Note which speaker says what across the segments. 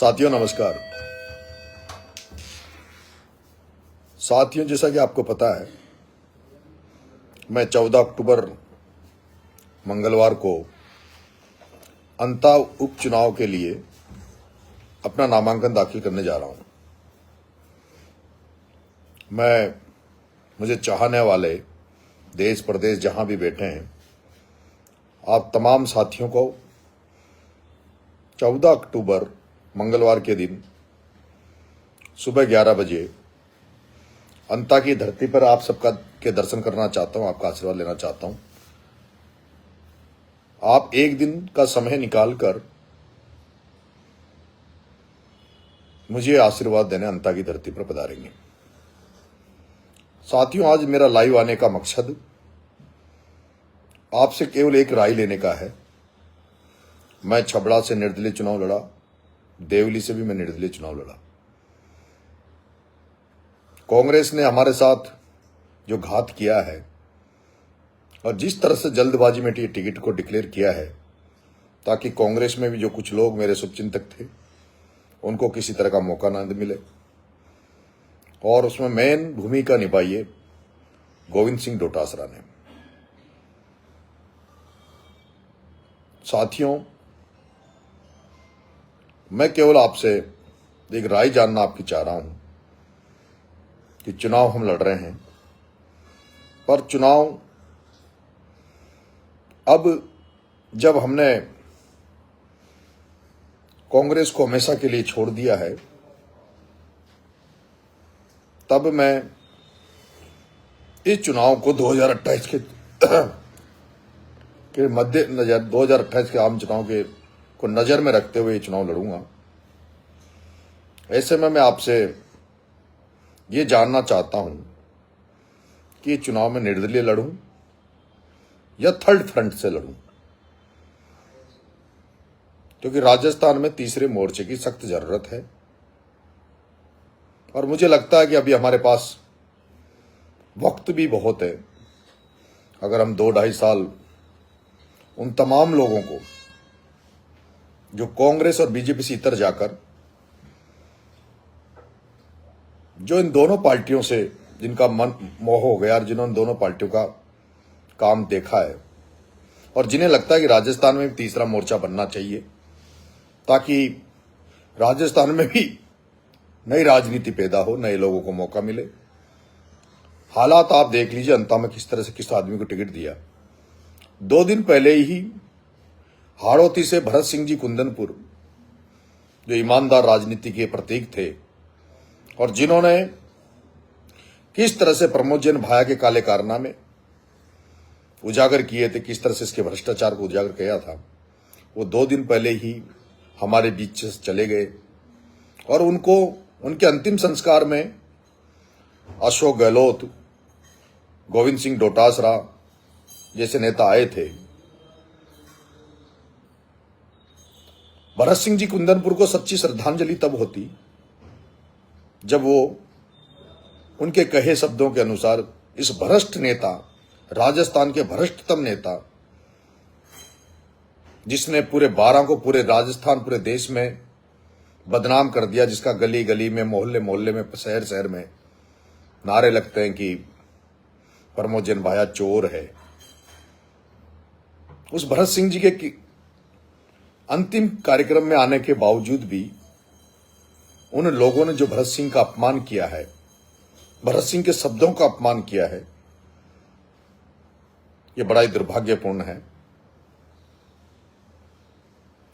Speaker 1: साथियों नमस्कार। साथियों, जैसा कि आपको पता है, मैं 14 अक्टूबर मंगलवार को अंता उपचुनाव के लिए अपना नामांकन दाखिल करने जा रहा हूं। मुझे चाहने वाले देश प्रदेश जहां भी बैठे हैं, आप तमाम साथियों को 14 अक्टूबर मंगलवार के दिन सुबह 11 बजे अंता की धरती पर आप सबका के दर्शन करना चाहता हूं, आपका आशीर्वाद लेना चाहता हूं। आप एक दिन का समय निकालकर मुझे आशीर्वाद देने अंता की धरती पर पधारेंगे। साथियों, आज मेरा लाइव आने का मकसद आपसे केवल एक राय लेने का है। मैं छबड़ा से निर्दलीय चुनाव लड़ा, देवली से भी मैं निर्दलीय चुनाव लड़ा। कांग्रेस ने हमारे साथ जो घात किया है और जिस तरह से जल्दबाजी में टिकट को डिक्लेयर किया है, ताकि कांग्रेस में भी जो कुछ लोग मेरे शुभचिंतक थे उनको किसी तरह का मौका न मिले, और उसमें मेन भूमिका निभाई है गोविंद सिंह डोटासरा ने। साथियों, मैं केवल आपसे एक राय जानना आपकी चाह रहा हूं कि चुनाव हम लड़ रहे हैं, पर चुनाव अब जब हमने कांग्रेस को हमेशा के लिए छोड़ दिया है, तब मैं इस चुनाव को 2028 के मध्य नजर 2028 के आम चुनाव के को नजर में रखते हुए ये चुनाव लड़ूंगा। ऐसे में मैं आपसे ये जानना चाहता हूं कि ये चुनाव में निर्दलीय लड़ूं या थर्ड फ्रंट से लड़ूं, क्योंकि राजस्थान में तीसरे मोर्चे की सख्त जरूरत है। और मुझे लगता है कि अभी हमारे पास वक्त भी बहुत है। अगर हम 2-2.5 साल उन तमाम लोगों को जो कांग्रेस और बीजेपी से इतर जाकर, जो इन दोनों पार्टियों से जिनका मन मोह हो गया और जिन्होंने दोनों पार्टियों का काम देखा है और जिन्हें लगता है कि राजस्थान में तीसरा मोर्चा बनना चाहिए, ताकि राजस्थान में भी नई राजनीति पैदा हो, नए लोगों को मौका मिले। हालात आप देख लीजिए, अंता में किस तरह से किस आदमी को टिकट दिया। 2 दिन पहले ही हाड़ौती से भरत सिंह जी कुंदनपुर, जो ईमानदार राजनीति के प्रतीक थे और जिन्होंने किस तरह से प्रमोद जैन भाया के काले कारनामे उजागर किए थे, किस तरह से इसके भ्रष्टाचार को उजागर किया था, वो 2 दिन पहले ही हमारे बीच से चले गए। और उनको उनके अंतिम संस्कार में अशोक गहलोत, गोविंद सिंह डोटासरा जैसे नेता आए थे। भरत सिंह जी कुंदनपुर को सच्ची श्रद्धांजलि तब होती जब वो उनके कहे शब्दों के अनुसार इस भ्रष्ट नेता, राजस्थान के भ्रष्टतम नेता, जिसने पूरे 12 को, पूरे राजस्थान, पूरे देश में बदनाम कर दिया, जिसका गली गली में, मोहल्ले मोहल्ले में, शहर शहर में नारे लगते हैं कि प्रमोद जैन भाया चोर है। उस भरत सिंह जी के अंतिम कार्यक्रम में आने के बावजूद भी उन लोगों ने जो भरत सिंह का अपमान किया है, भरत सिंह के शब्दों का अपमान किया है, यह बड़ा ही दुर्भाग्यपूर्ण है।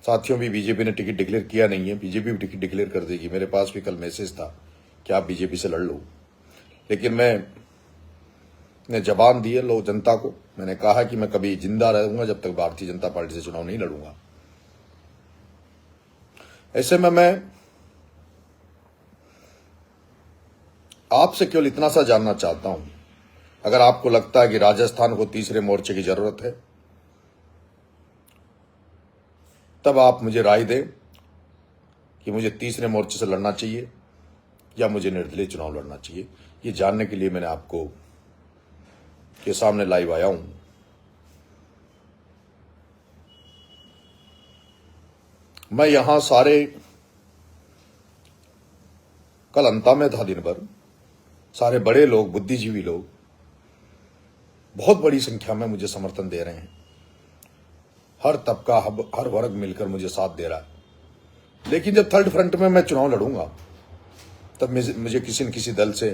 Speaker 1: साथियों, भी बीजेपी ने टिकट डिक्लेयर किया नहीं है, बीजेपी भी टिकट डिक्लेयर कर देगी। मेरे पास भी कल मैसेज था कि आप बीजेपी से लड़ लो, लेकिन मैंने जबान दी है लोग जनता को। मैंने कहा कि मैं कभी जिंदा रहूंगा जब तक भारतीय जनता पार्टी से चुनाव नहीं लड़ूंगा। ऐसे में मैं आपसे केवल इतना सा जानना चाहता हूं, अगर आपको लगता है कि राजस्थान को तीसरे मोर्चे की जरूरत है, तब आप मुझे राय दें कि मुझे तीसरे मोर्चे से लड़ना चाहिए या मुझे निर्दलीय चुनाव लड़ना चाहिए। ये जानने के लिए मैंने आपको के सामने लाइव आया हूं। मैं यहां सारे कल अंता में था दिन भर, सारे बड़े लोग, बुद्धिजीवी लोग बहुत बड़ी संख्या में मुझे समर्थन दे रहे हैं। हर तबका, हर वर्ग मिलकर मुझे साथ दे रहा है। लेकिन जब थर्ड फ्रंट में मैं चुनाव लड़ूंगा, तब मुझे किसी न किसी दल से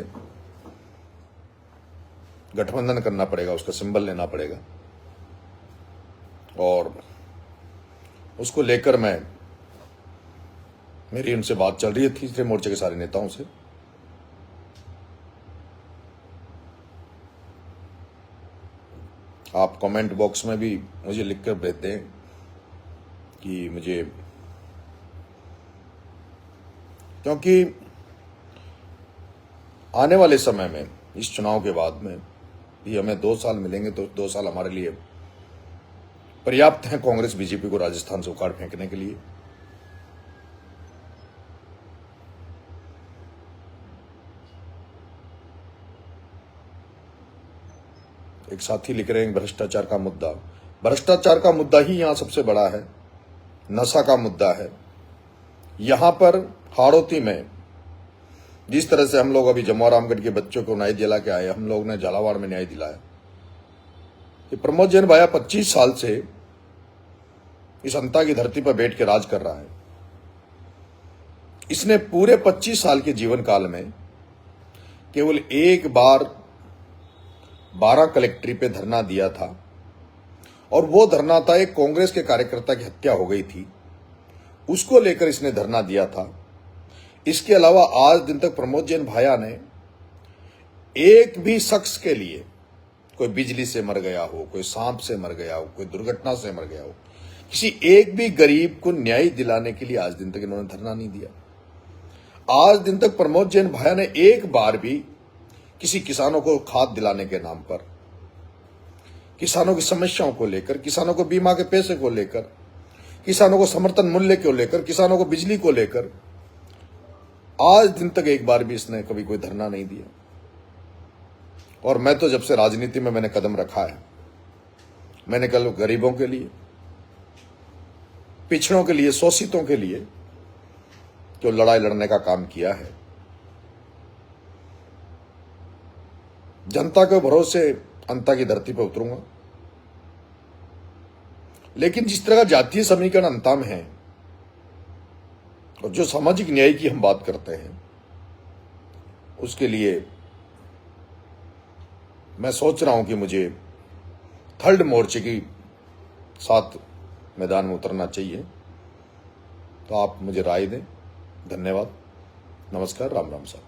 Speaker 1: गठबंधन करना पड़ेगा, उसका सिंबल लेना पड़ेगा, और उसको लेकर मेरी उनसे बात चल रही है तीसरे मोर्चे के सारे नेताओं से। आप कमेंट बॉक्स में भी मुझे लिखकर भेज दें कि मुझे, क्योंकि आने वाले समय में इस चुनाव के बाद में भी हमें 2 साल मिलेंगे, तो 2 साल हमारे लिए पर्याप्त हैं कांग्रेस बीजेपी को राजस्थान से उखाड़ फेंकने के लिए। एक साथी लिख रहे हैं भ्रष्टाचार का मुद्दा। भ्रष्टाचार का मुद्दा ही यहां सबसे बड़ा है, नशा का मुद्दा है। यहां पर हाड़ौती में जिस तरह से हम लोग अभी जमुआ रामगढ़ के बच्चों को न्याय दिला के आए, हम लोग ने झालावाड़ में न्याय दिलाया कि प्रमोद जैन भाया 25 साल से इस अंता की धरती पर बैठ के राज कर रहा है। इसने पूरे 25 साल के जीवन काल में केवल एक बार 12 कलेक्ट्री पे धरना दिया था, और वो धरना था एक कांग्रेस के कार्यकर्ता की हत्या हो गई थी, उसको लेकर इसने धरना दिया था। इसके अलावा आज दिन तक प्रमोद जैन भाया ने एक भी शख्स के लिए, कोई बिजली से मर गया हो, कोई सांप से मर गया हो, कोई दुर्घटना से मर गया हो, किसी एक भी गरीब को न्याय दिलाने के लिए आज दिन तक इन्होंने धरना नहीं दिया। आज दिन तक प्रमोद जैन भाया ने एक बार भी किसी किसानों को खाद दिलाने के नाम पर, किसानों की समस्याओं को लेकर, किसानों को बीमा के पैसे को लेकर, किसानों को समर्थन मूल्य को लेकर, किसानों को बिजली को लेकर आज दिन तक एक बार भी इसने कभी कोई धरना नहीं दिया। और मैं तो जब से राजनीति में मैंने कदम रखा है, मैंने कल गरीबों के लिए, पिछड़ों के लिए, शोषितों के लिए जो लड़ाई लड़ने का काम किया है, जनता के भरोसे अंता की धरती पर उतरूंगा। लेकिन जिस तरह का जातीय समीकरण अंता में है और जो सामाजिक न्याय की हम बात करते हैं, उसके लिए मैं सोच रहा हूं कि मुझे थर्ड मोर्चे की साथ मैदान में उतरना चाहिए। तो आप मुझे राय दें। धन्यवाद, नमस्कार, राम राम साहब।